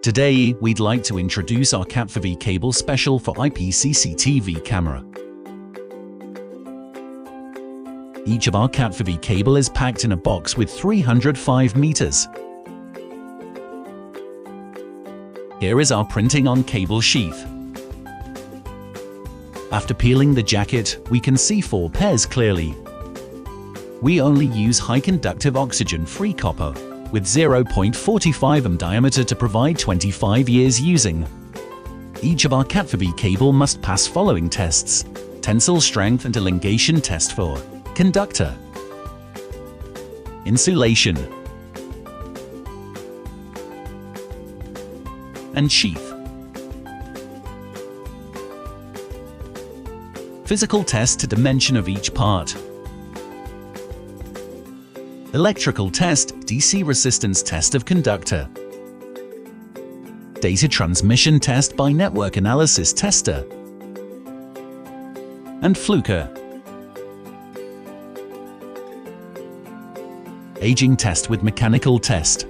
Today, we'd like to introduce our Cat4V cable special for IP CCTV camera. Each of our Cat4V cable is packed in a box with 305 meters. Here is our printing on cable sheath. After peeling the jacket, we can see 4 pairs clearly. We only use high conductive oxygen-free copper with 0.45 mm diameter to provide 25 years using. Each of our Cat4V cable must pass following tests: tensile strength and elongation test for conductor, insulation, and sheath. Physical test to dimension of each part. Electrical test, DC resistance test of conductor. Data transmission test by network analysis tester. And fluker. Aging test with mechanical test.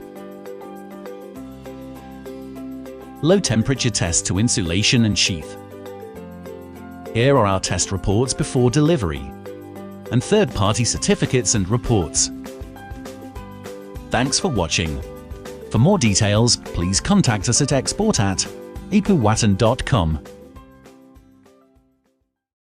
Low temperature test to insulation and sheath. Here are our test reports before delivery, and third-party certificates and reports. Thanks for watching. For more details, please contact us at export@aipuwatan.com.